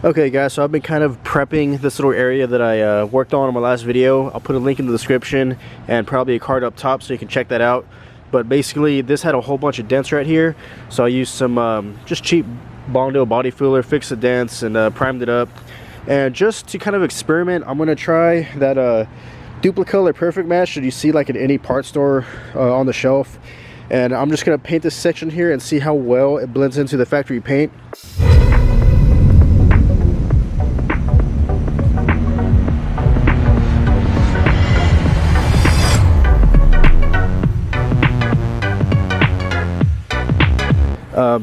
Okay guys, so I've been kind of prepping this little area that I worked on in my last video. I'll put a link in the description and probably a card up top so you can check that out. But basically this had a whole bunch of dents right here, so I used some just cheap Bondo body filler, fixed the dents and primed it up. And just to kind of experiment, I'm going to try that Dupicolor Perfect Match that you see like in any part store on the shelf. And I'm just going to paint this section here and see how well it blends into the factory paint.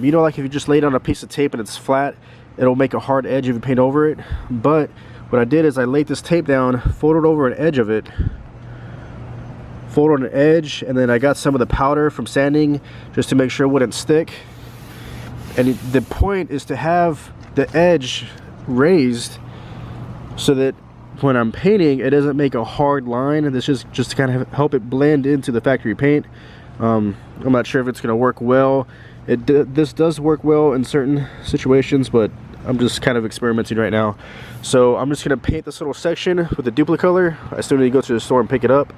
You know, like if you just lay down a piece of tape and it's flat, it'll make a hard edge if you paint over it. But what I did is I laid this tape down, folded over an edge of it, folded an edge, and then I got some of the powder from sanding just to make sure it wouldn't stick. And the point is to have the edge raised so that when I'm painting, it doesn't make a hard line, and this is just to kind of help it blend into the factory paint. I'm not sure if it's going to work well. This does work well in certain situations, but I'm just kind of experimenting right now. So I'm just going to paint this little section with the Dupicolor. I still need to go to the store and pick it up.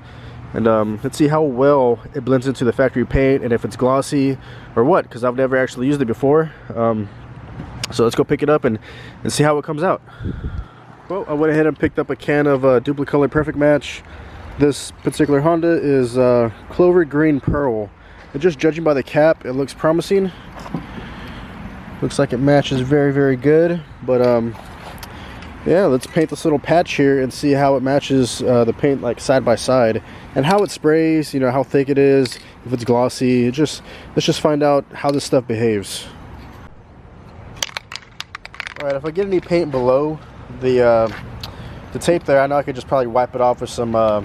And let's see how well it blends into the factory paint and if it's glossy or what, because I've never actually used it before. So let's go pick it up and see how it comes out. Well, I went ahead and picked up a can of Dupicolor Perfect Match. This particular Honda is Clover Green Pearl. And just judging by the cap, it looks promising. Looks like it matches very, very good. But yeah, let's paint this little patch here and see how it matches the paint like side by side, and how it sprays. You know, how thick it is, if it's glossy. Let's just find out how this stuff behaves. All right, if I get any paint below the tape there, I know I could just probably wipe it off with some I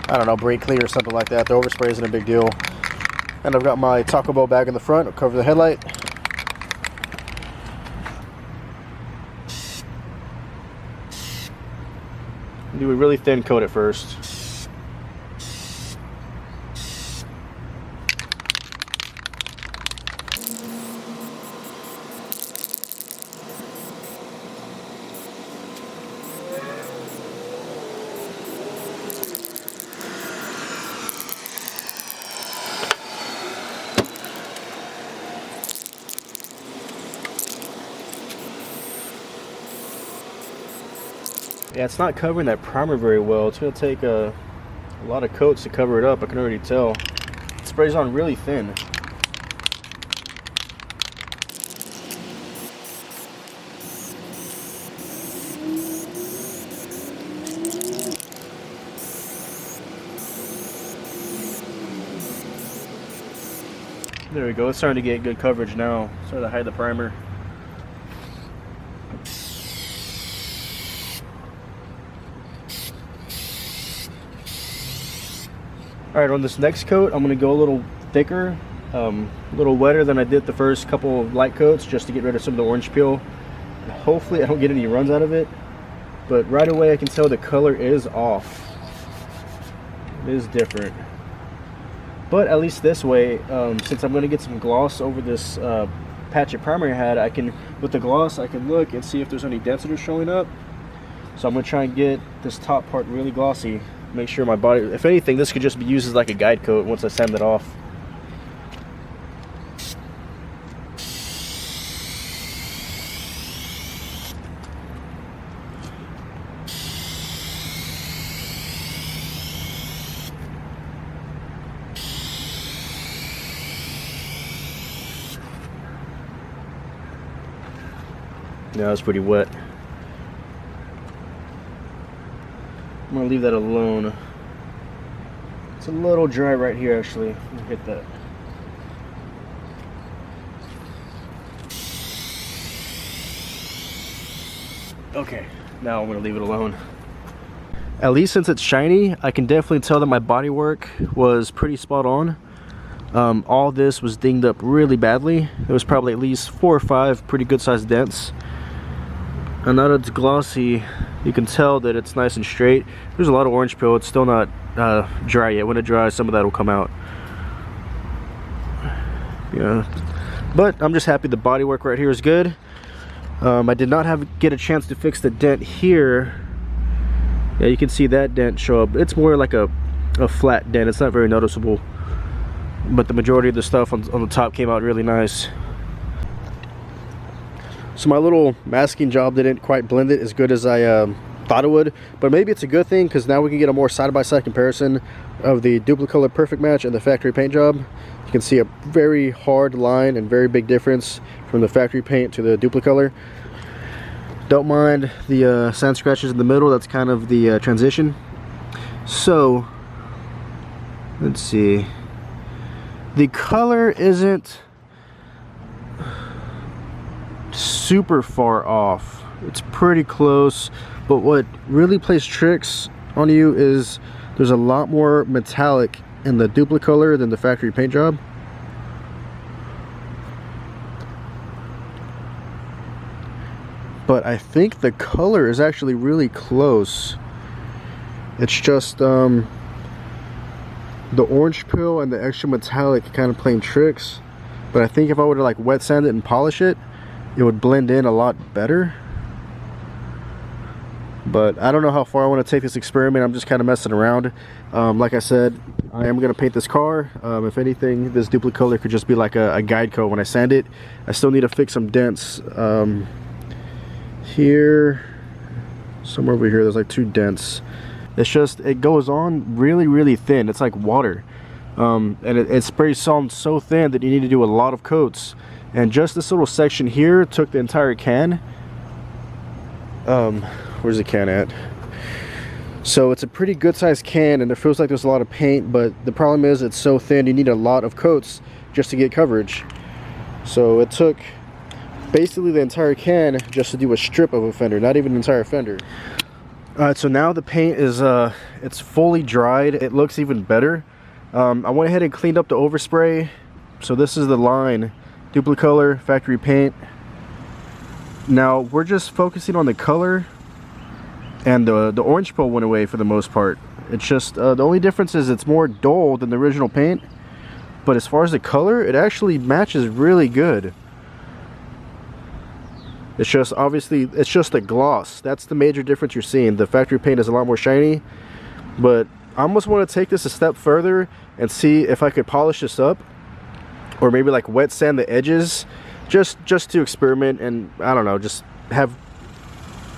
don't know, brake clean or something like that. The overspray isn't a big deal. And I've got my Taco Bell bag in the front. I'll cover the headlight. Do a really thin coat at first. Yeah, it's not covering that primer very well. It's going to take a lot of coats to cover it up. I can already tell. It sprays on really thin. There we go. It's starting to get good coverage now. Starting to hide the primer. Alright, on this next coat, I'm going to go a little thicker, a little wetter than I did the first couple of light coats, just to get rid of some of the orange peel. And hopefully I don't get any runs out of it, but right away I can tell the color is off. It is different. But at least this way, since I'm going to get some gloss over this patch of primer I had, I can, with the gloss, I can look and see if there's any dents that are showing up. So I'm going to try and get this top part really glossy. Make sure my body, if anything, this could just be used as like a guide coat once I sand it off. Yeah, that's pretty wet. I'm gonna leave that alone. It's a little dry right here, actually. Let me hit that. Okay, now I'm gonna leave it alone. At least since it's shiny, I can definitely tell that my body work was pretty spot on. All this was dinged up really badly. There was probably at least 4 or 5 pretty good sized dents. And now that it's glossy, you can tell that it's nice and straight. There's a lot of orange peel. It's still not dry yet. When it dries, some of that will come out. Yeah, but I'm just happy the body work right here is good. I did not get a chance to fix the dent here. Yeah, you can see that dent show up. It's more like a flat dent. It's not very noticeable, but the majority of the stuff on the top came out really nice. So my little masking job didn't quite blend it as good as I thought it would, but maybe it's a good thing, because now we can get a more side-by-side comparison of the Dupicolor Perfect Match and the factory paint job. You can see a very hard line and very big difference from the factory paint to the Dupicolor. Don't mind the sand scratches in the middle. That's kind of the transition. So let's see, the color isn't super far off. It's pretty close, but what really plays tricks on you is there's a lot more metallic in the Dupicolor than the factory paint job. But I think the color is actually really close. It's just the orange peel and the extra metallic kind of playing tricks. But I think if I were to like wet sand it and polish it, it would blend in a lot better. But I don't know how far I want to take this experiment. I'm just kind of messing around. Like I said, I am going to paint this car. If anything, this Dupicolor could just be like a guide coat when I sand it. I still need to fix some dents. Here, somewhere over here, there's like 2 dents. It's just, it goes on really thin. It's like water. And it sprays on so thin that you need to do a lot of coats. And just this little section here took the entire can. Where's the can at? So it's a pretty good sized can, and it feels like there's a lot of paint, but the problem is it's so thin you need a lot of coats just to get coverage. So it took basically the entire can just to do a strip of a fender, not even an entire fender. Alright, so now the paint is it's fully dried. It looks even better. I went ahead and cleaned up the overspray. So this is the line, Dupicolor factory paint. Now we're just focusing on the color, and the orange peel went away for the most part. It's just the only difference is it's more dull than the original paint, but as far as the color, it actually matches really good. It's just, obviously, it's just the gloss. That's the major difference you're seeing. The factory paint is a lot more shiny, but I almost want to take this a step further and see if I could polish this up, or maybe like wet sand the edges, just to experiment, and I don't know, just have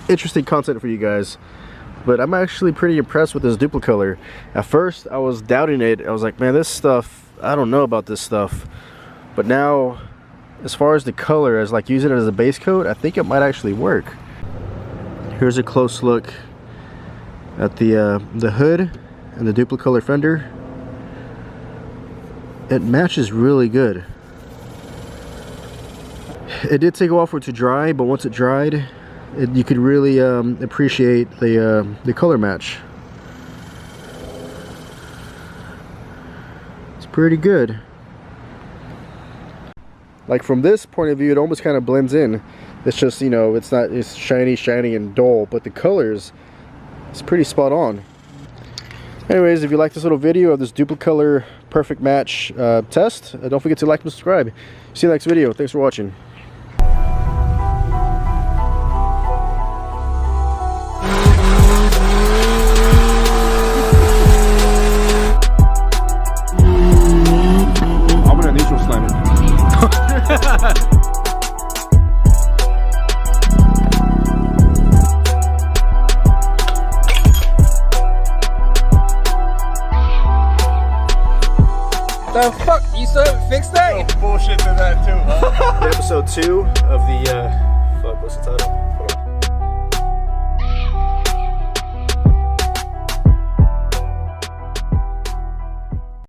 interesting content for you guys. But I'm actually pretty impressed with this Dupicolor. At first, I was doubting it. I was like, man, this stuff, I don't know about this stuff. But now, as far as the color, as like using it as a base coat, I think it might actually work. Here's a close look at the hood and the Dupicolor fender. It matches really good. It did take a while for it to dry, but once it dried, you could really appreciate the color match. It's pretty good. Like from this point of view, it almost kind of blends in. It's just, you know, it's shiny and dull, but the colors, it's pretty spot on. Anyways, if you like this little video of this Dupicolor Perfect Match test, don't forget to like and subscribe. See you next video. Thanks for watching. I'm gonna neutral slam it. The fuck? You still haven't fixed that? Oh, bullshit to that too, huh? Episode 2 of the fuck, what's the title? Hold on.